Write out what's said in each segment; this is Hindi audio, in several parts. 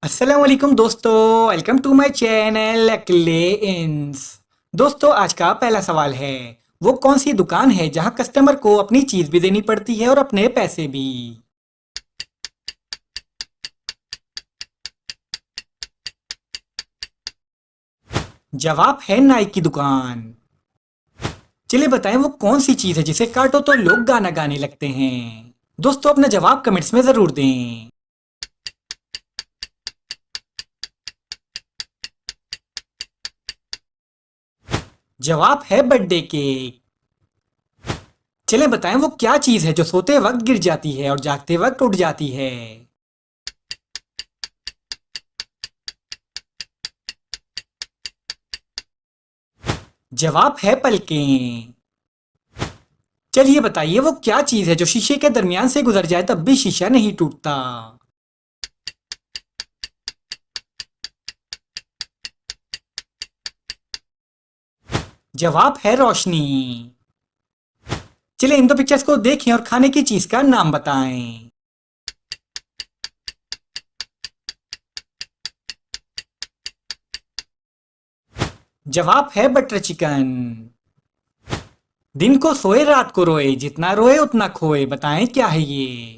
अस्सलाम वालेकुम दोस्तों। Welcome to my channel clay ins. दोस्तों, आज का पहला सवाल है, वो कौन सी दुकान है जहां कस्टमर को अपनी चीज भी देनी पड़ती है और अपने पैसे भी? जवाब है नाई की दुकान। चलिए बताएं, वो कौन सी चीज है जिसे काटो तो लोग गाना गाने लगते हैं? दोस्तों, अपना जवाब कमेंट्स में जरूर दें। जवाब है बर्थडे केक। चले बताएं, वो क्या चीज है जो सोते वक्त गिर जाती है और जागते वक्त उठ जाती है? जवाब है पलकें। चलिए बताइए, वो क्या चीज है जो शीशे के दरमियान से गुजर जाए तब भी शीशा नहीं टूटता? जवाब है रोशनी। चलिए इन दो पिक्चर्स को देखें और खाने की चीज का नाम बताएं। जवाब है बटर चिकन। दिन को सोए रात को रोए, जितना रोए उतना खोए, बताएं क्या है ये?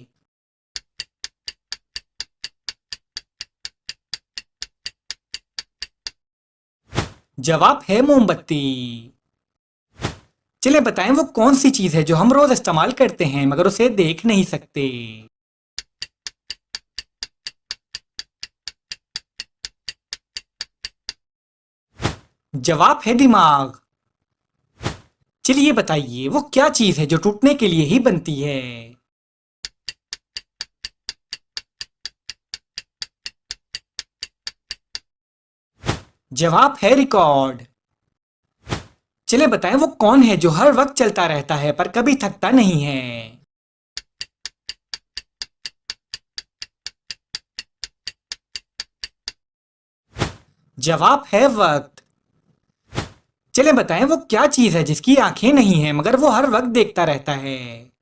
जवाब है मोमबत्ती। चलिए बताएं, वो कौन सी चीज है जो हम रोज इस्तेमाल करते हैं मगर उसे देख नहीं सकते? जवाब है दिमाग। चलिए बताइए, वो क्या चीज है जो टूटने के लिए ही बनती है? जवाब है रिकॉर्ड। चलिए बताएं, वो कौन है जो हर वक्त चलता रहता है पर कभी थकता नहीं है? जवाब है वक्त। चलिए बताएं, वो क्या चीज है जिसकी आंखें नहीं है मगर वो हर वक्त देखता रहता है?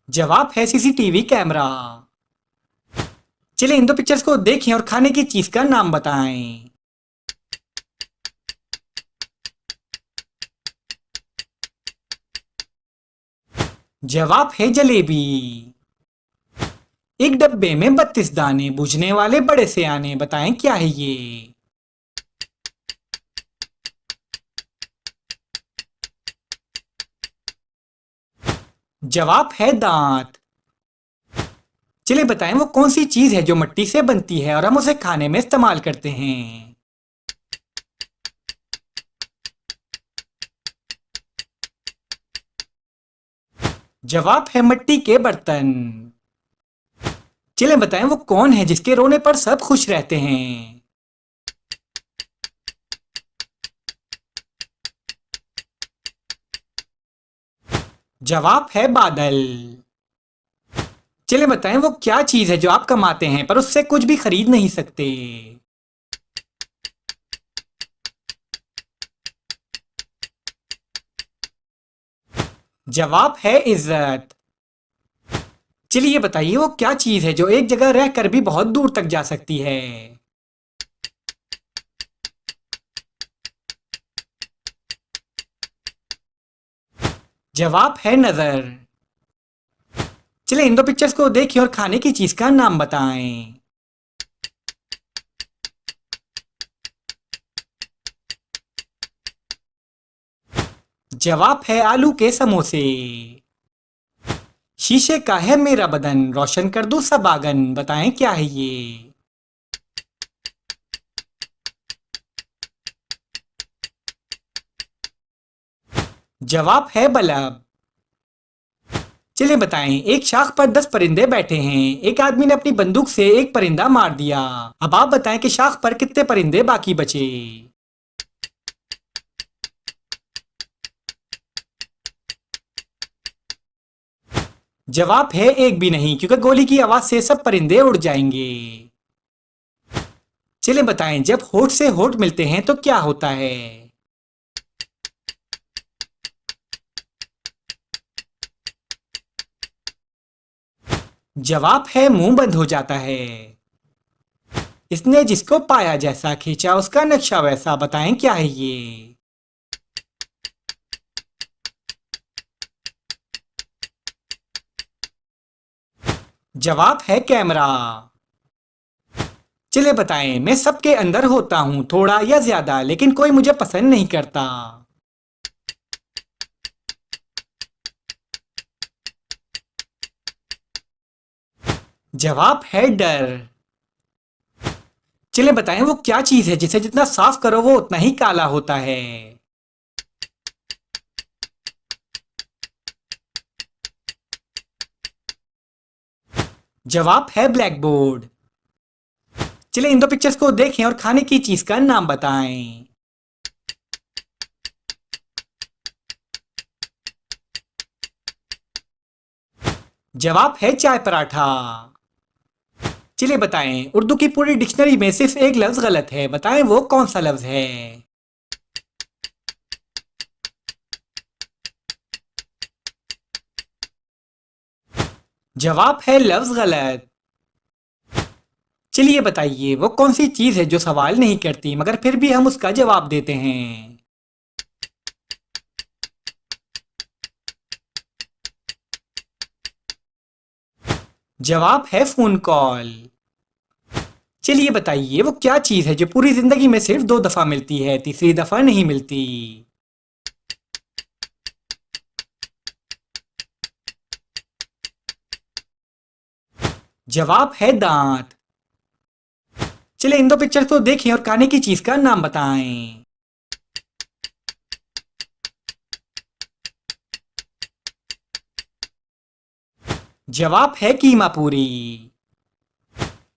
जवाब है सीसीटीवी कैमरा। चलिए इन दो पिक्चर्स को देखें और खाने की चीज का नाम बताएं। जवाब है जलेबी। एक डब्बे में 32 दाने, बुझने वाले बड़े से आने, बताएं क्या है ये? जवाब है दांत। चलिए बताएं, वो कौन सी चीज है जो मिट्टी से बनती है और हम उसे खाने में इस्तेमाल करते हैं? जवाब है मिट्टी के बर्तन। चलिए बताएं, वो कौन है जिसके रोने पर सब खुश रहते हैं? जवाब है बादल। चलिए बताएं, वो क्या चीज है जो आप कमाते हैं पर उससे कुछ भी खरीद नहीं सकते? जवाब है इज्जत। चलिए बताइए, वो क्या चीज है जो एक जगह रहकर भी बहुत दूर तक जा सकती है? जवाब है नजर। चलिए इन दो पिक्चर्स को देखिए और खाने की चीज का नाम बताएं। जवाब है आलू के समोसे। शीशे का है मेरा बदन, रोशन कर दूं सब आंगन, बताएं क्या है ये? जवाब है बल्ब। चलिए बताएं, एक शाख पर 10 परिंदे बैठे हैं, एक आदमी ने अपनी बंदूक से एक परिंदा मार दिया। अब आप बताएं कि शाख पर कितने परिंदे बाकी बचे? जवाब है एक भी नहीं, क्योंकि गोली की आवाज से सब परिंदे उड़ जाएंगे। चलिए बताएं, जब होठ से होठ मिलते हैं तो क्या होता है? जवाब है मुंह बंद हो जाता है। इसने जिसको पाया जैसा खींचा उसका नक्शा वैसा, बताएं क्या है ये। जवाब है कैमरा। चलिए बताएं, मैं सबके अंदर होता हूं थोड़ा या ज्यादा, लेकिन कोई मुझे पसंद नहीं करता। जवाब है डर। चलिए बताएं, वो क्या चीज है जिसे जितना साफ करो वो उतना ही काला होता है। जवाब है ब्लैक बोर्ड। चलिए इन दो पिक्चर्स को देखें और खाने की चीज का नाम बताएं। जवाब है चाय पराठा। चलिए बताएं, उर्दू की पूरी डिक्शनरी में सिर्फ एक लफ्ज गलत है, बताएं वो कौन सा लफ्ज है। जवाब है लफ्ज गलत। चलिए बताइए, वो कौन सी चीज है जो सवाल नहीं करती मगर फिर भी हम उसका जवाब देते हैं। जवाब है फोन कॉल। चलिए बताइए, वो क्या चीज है जो पूरी जिंदगी में सिर्फ 2 दफा मिलती है, तीसरी दफा नहीं मिलती। जवाब है दांत। चलिए इन दो पिक्चर को देखें और खाने की चीज का नाम बताएं। जवाब है कीमा पूरी।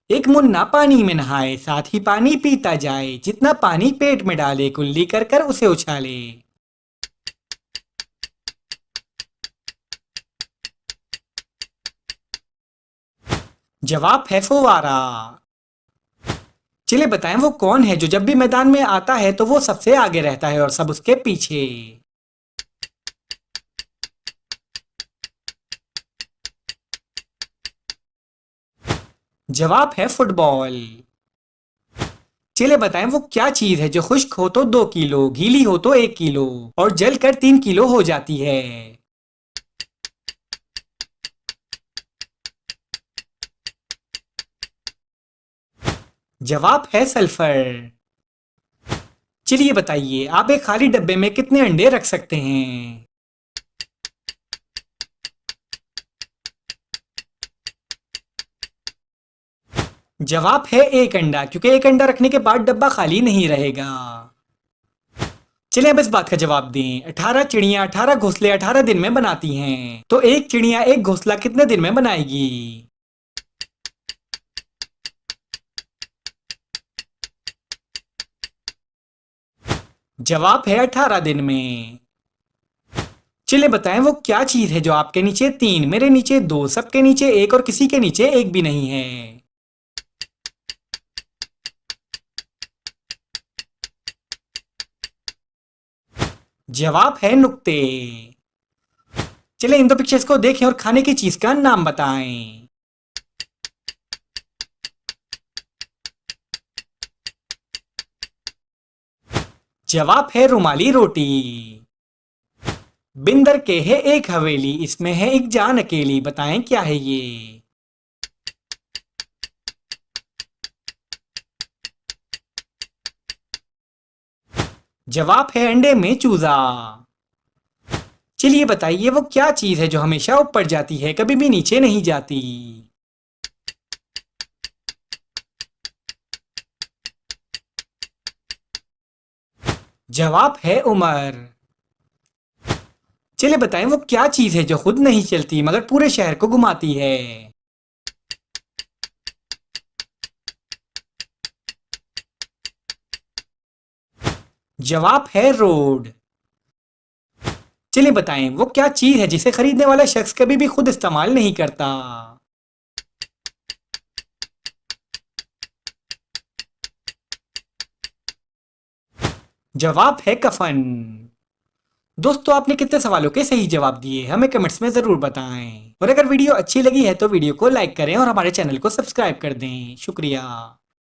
एक मुन्ना पानी में नहाए, साथ ही पानी पीता जाए, जितना पानी पेट में डाले कुल्ली कर कर उसे उछाले। जवाब है फुवारा। चलिए बताएं, वो कौन है जो जब भी मैदान में आता है तो वो सबसे आगे रहता है और सब उसके पीछे। जवाब है फुटबॉल। चलिए बताएं, वो क्या चीज है जो खुश्क हो तो 2 किलो, गीली हो तो 1 किलो और जल कर 3 किलो हो जाती है। जवाब है सल्फर। चलिए बताइए, आप एक खाली डब्बे में कितने अंडे रख सकते हैं। जवाब है 1 अंडा, क्योंकि 1 अंडा रखने के बाद डब्बा खाली नहीं रहेगा। चलिए अब इस बात का जवाब दें, 18 चिड़िया 18 घोंसले 18 दिन में बनाती हैं, तो एक चिड़िया एक घोंसला कितने दिन में बनाएगी। जवाब है 18 दिन में। चलिए बताएं, वो क्या चीज है जो आपके नीचे 3, मेरे नीचे 2, सबके नीचे 1 और किसी के नीचे 1 भी नहीं है। जवाब है नुक्ते। चलिए इन दो पिक्चर्स को देखें और खाने की चीज का नाम बताएं। जवाब है रुमाली रोटी। बिंदर के है एक हवेली, इसमें है एक जान अकेली, बताएं क्या है ये। जवाब है अंडे में चूजा। चलिए बताइए, वो क्या चीज है जो हमेशा ऊपर जाती है कभी भी नीचे नहीं जाती। जवाब है उम्र। चलिए बताएं, वो क्या चीज है जो खुद नहीं चलती मगर पूरे शहर को घुमाती है। जवाब है रोड। चलिए बताएं, वो क्या चीज है जिसे खरीदने वाला शख्स कभी भी खुद इस्तेमाल नहीं करता। जवाब है कफन। दोस्तों आपने कितने सवालों के सही जवाब दिए हमें कमेंट्स में जरूर बताएं। और अगर वीडियो अच्छी लगी है तो वीडियो को लाइक करें और हमारे चैनल को सब्सक्राइब कर दें। शुक्रिया।